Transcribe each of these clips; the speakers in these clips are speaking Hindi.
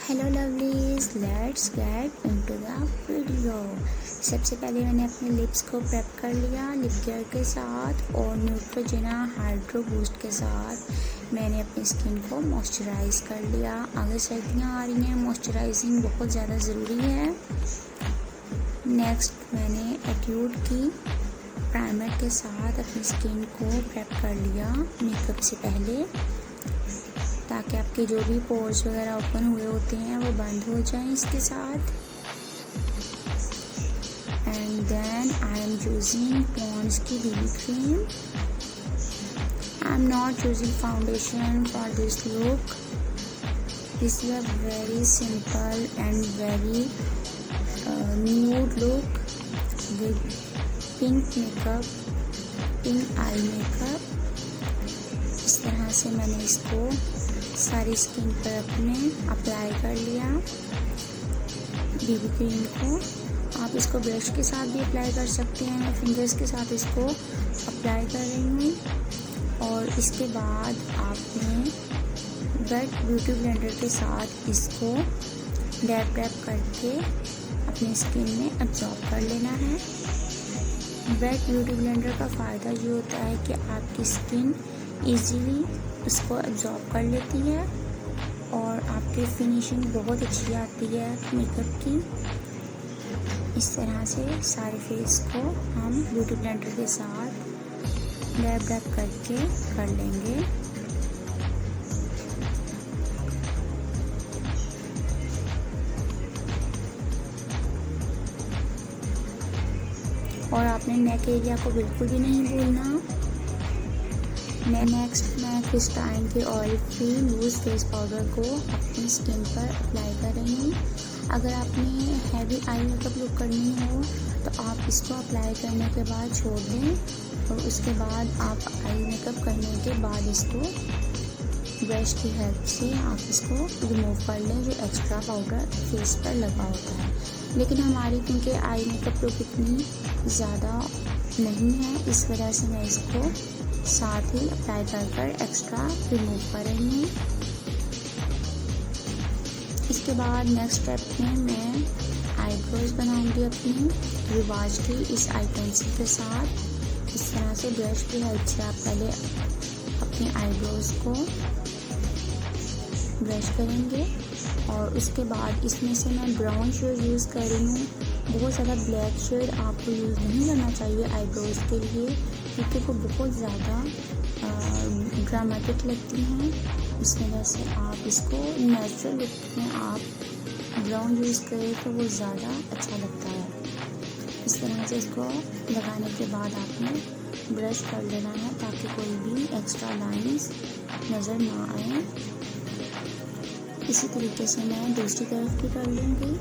Hello lovelies, let's get into the video. सबसे पहले मैंने अपने लिप्स को प्रेप कर लिया लिप केयर के साथ और न्यूट्रोजेना हाइड्रो बूस्ट के साथ मैंने अपनी स्किन को मॉइस्चराइज कर लिया। अगर सर्दियाँ आ रही हैं, मॉइस्चराइजिंग बहुत ज़्यादा ज़रूरी है। नेक्स्ट मैंने एक्यूट की प्राइमर के साथ अपनी स्किन को प्रेप कर लिया मेकअप से पहले, ताकि आपके जो भी पोर्स वगैरह ओपन हुए होते हैं वो बंद हो जाएं इसके साथ। And then I am using Pond's की BB cream. I am not using foundation for this look. This is a very simple and very nude look with pink makeup, pink eye makeup. इस तरह से मैंने इसको सारी स्किन पर अपने अप्लाई कर लिया बीबी क्रीम को। आप इसको ब्रश के साथ भी अप्लाई कर सकते हैं। मैं फिंगर्स के साथ इसको अप्लाई कर रही हूँ। और इसके बाद आपने वेट ब्यूटी ब्लेंडर के साथ इसको डैप डैप करके अपनी स्किन में एब्जॉर्ब कर लेना है। वेट ब्यूटी ब्लेंडर का फ़ायदा ये होता है कि आपकी स्किन इजीली उसको एब्जॉर्ब कर लेती है और आपकी फिनिशिंग बहुत अच्छी आती है मेकअप की। इस तरह से सारे फेस को हम ब्यूटी ब्लेंडर के साथ डैप डैप करके कर लेंगे। और आपने नेक एरिया को बिल्कुल भी नहीं भूलना। नेक्स्ट मैं क्रिस्टाइन के oil free loose face powder को अपनी स्किन पर अप्लाई कर रही हूँ। अगर आपने हैवी आई मेकअप लुक करनी हो तो आप इसको अप्लाई करने के बाद छोड़ दें और उसके बाद आप आई मेकअप करने के बाद इसको ब्रश की हेल्प से आप इसको रिमूव कर लें जो एक्स्ट्रा पाउडर फेस पर लगा होता है। लेकिन हमारी क्योंकि आई मेकअप लुक इतनी ज़्यादा नहीं है, इस वजह से मैं इसको साथ ही अप्लाई कर एक्स्ट्रा रिमूव कर रही हूँ। इसके बाद नेक्स्ट स्टेप में मैं आईब्रोज बनाऊंगी अपनी रिवाज की इस आई पेंसिल के साथ। इस तरह से ब्रश की हेल्प से आप पहले अपनी आईब्रोज को ब्रश करेंगे और उसके बाद इसमें से मैं ब्राउन शेड यूज़ कर रही हूँ। बहुत ज़्यादा ब्लैक शेड आपको यूज़ नहीं करना चाहिए आईब्रोज के लिए, क्योंकि वो बहुत ज़्यादा ड्रामेटिक लगती हैं। इस वजह से आप इसको नेचुरल लुक में आप ब्राउन यूज़ करें तो वो ज़्यादा अच्छा लगता है। इस तरह से इसको लगाने के बाद आपने ब्रश कर लेना है ताकि कोई भी एक्स्ट्रा लाइंस नज़र ना आए। इसी तरीके से मैं दूसरी तरफ भी कर लूँगी।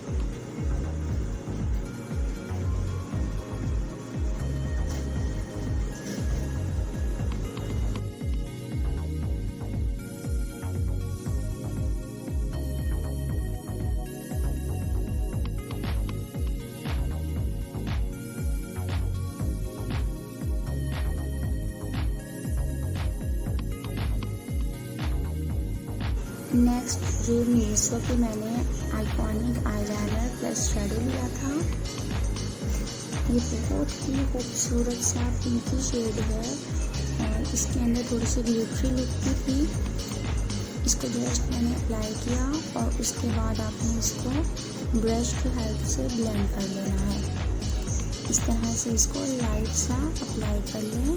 नेक्स्ट ये मीशो पे मैंने आइकॉनिक आईलाइनर प्लस शेडो लिया था। ये बहुत ही खूबसूरत सा पिंकी शेड है और इसके अंदर थोड़ी सी ग्लिटरी लुक भी थी। इसको जस्ट मैंने अप्लाई किया और उसके बाद आपने इसको ब्रश की हेल्प से ब्लेंड कर लेना है। इस तरह से इसको लाइट सा अप्लाई कर लें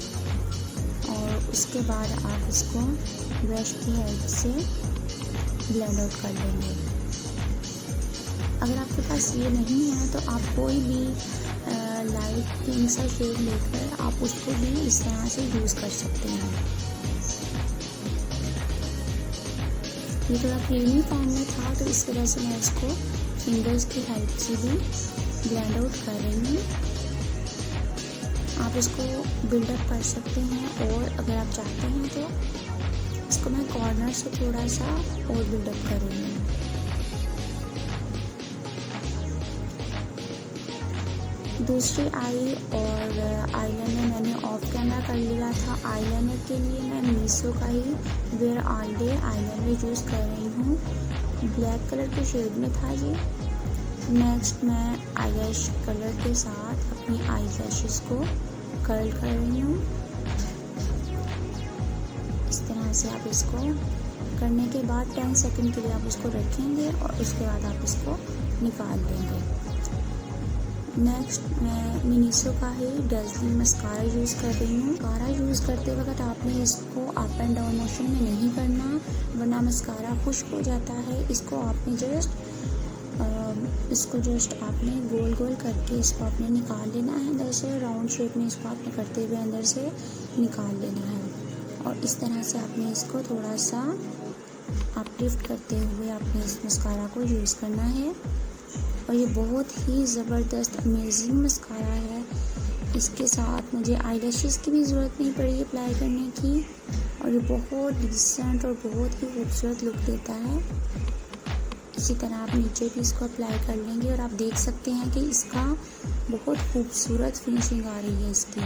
और उसके बाद आप इसको ब्रश की हेल्प से ब्लेंड आउट कर लेंगे। अगर आपके पास ये नहीं है तो आप कोई भी लाइट पिंक सा शेड लेकर आप उसको भी इस तरह से यूज़ कर सकते हैं। ये थोड़ा क्रीमी फॉर्म में था तो इस वजह से मैं इसको फिंगर्स की हेल्प से भी ब्लेंड आउट कर रही हूँ। आप इसको बिल्डअप कर सकते हैं और अगर आप चाहते हैं तो इसको मैं कॉर्नर से थोड़ा सा और बिल्डअप करूँगी। दूसरी आई और आईलाइनर मैंने ऑफ कैमरा कर लिया था। आईलाइनर के लिए मैं मीशो का ही wear all day eyeliner use कर रही हूँ ब्लैक कलर के शेड में था ये। नेक्स्ट मैं आईलैश कलर के साथ अपनी आई लैशेस को कर्ल कर रही हूँ। इस तरह से आप इसको करने के बाद 10 सेकंड के लिए आप इसको रखेंगे और उसके बाद आप इसको निकाल लेंगे। नेक्स्ट मैं मिनीसो का ही डेज़लिंग मस्कारा यूज़ कर रही हूँ। मस्कारा यूज़ करते वक्त आपने इसको अप एंड डाउन मोशन में नहीं करना, वरना मस्कारा खुश्क हो जाता है। इसको आपने जस्ट आपने गोल गोल करके इसको आपने निकाल लेना है अंदर से। राउंड शेप में इसको आपने करते हुए अंदर से निकाल लेना है और इस तरह से आपने इसको थोड़ा सा अपलिफ्ट करते हुए आपने इस मस्कारा को यूज़ करना है। और ये बहुत ही ज़बरदस्त अमेजिंग मस्कारा है। इसके साथ मुझे आईलैशेस की भी ज़रूरत नहीं पड़ी अप्लाई करने की और ये बहुत डिसेंट और बहुत ही खूबसूरत लुक देता है। इसी तरह आप नीचे भी इसको अप्लाई कर लेंगे और आप देख सकते हैं कि इसका बहुत खूबसूरत फिनिशिंग आ रही है इसकी।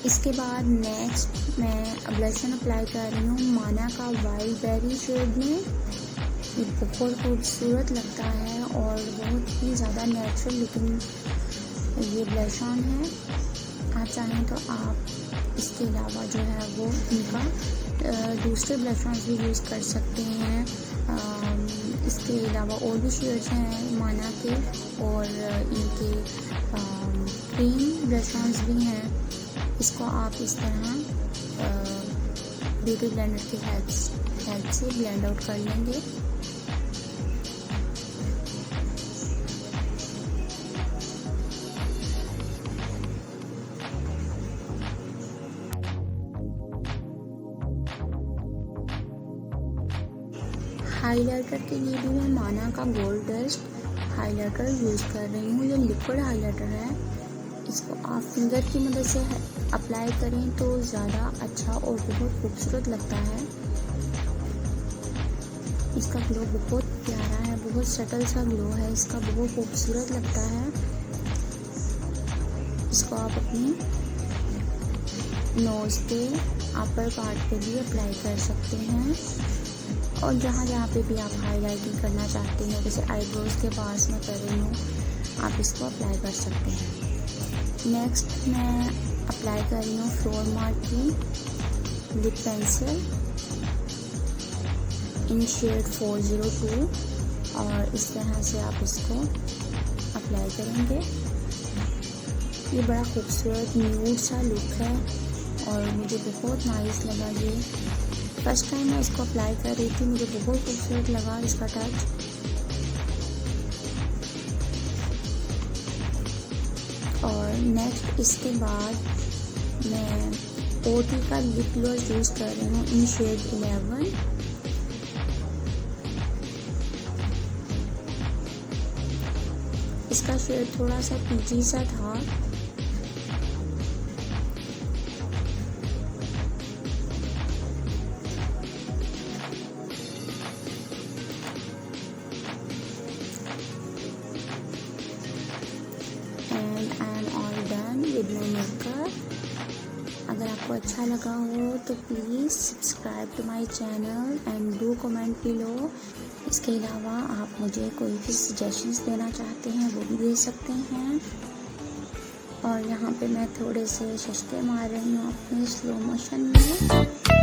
इसके बाद नेक्स्ट मैं ब्लशन अप्लाई कर रही हूँ माना का वाइल्ड बेरी शेड में। ये बहुत खूबसूरत लगता है और बहुत ही ज़्यादा नेचुरल लुकिंग ये ब्लशन है। आप चाहें तो आप इसके अलावा जो है वो इनका दूसरे ब्लशर्स भी यूज़ कर सकते हैं। इसके अलावा और भी शेड्स हैं माना के और इनके क्रीम ब्लशर्स भी हैं। इसको आप इस तरह ब्यूटी ब्लेंडर की हेल्प से ब्लेंड आउट कर लेंगे। हाइलाइटर के लिए भी मैं माना का गोल्ड डस्ट हाइलाइटर यूज़ कर रही हूँ। ये लिक्विड हाइलाइटर है। इसको आप फिंगर की मदद से अप्लाई करें तो ज़्यादा अच्छा और बहुत खूबसूरत लगता है। इसका ग्लो बहुत प्यारा है, बहुत सटल सा ग्लो है इसका, बहुत खूबसूरत लगता है। इसको आप अपनी नोज़ पे अपर पार्ट पे भी अप्लाई कर सकते हैं और जहाँ पे भी आप हाईलाइटिंग करना चाहते हैं, जैसे आईब्रोज के पास में कर रही हूँ, आप इसको अप्लाई कर सकते हैं। नेक्स्ट मैं अप्लाई कर रही हूँ फ्लोर मार्क की लिप पेंसिल इन शेड 402 और इस तरह से आप इसको अप्लाई करेंगे। ये बड़ा खूबसूरत न्यूड सा लुक है और मुझे बहुत नाइस लगा ये। फर्स्ट टाइम मैं इसको अप्लाई कर रही थी, मुझे बहुत खूबसूरत लगा इसका टच। और नेक्स्ट इसके बाद मैं ओटी का लिप ग्लॉस यूज़ कर रही हूँ इन शेड 11। इसका शेड थोड़ा सा पीची सा था। With my makeup. अगर आपको अच्छा लगा हो तो please subscribe to my channel and do comment below. इसके अलावा आप मुझे कोई भी सजेशंस देना चाहते हैं वो भी दे सकते हैं। और यहाँ पे मैं थोड़े से शशके मार रही हूँ अपने स्लो मोशन में।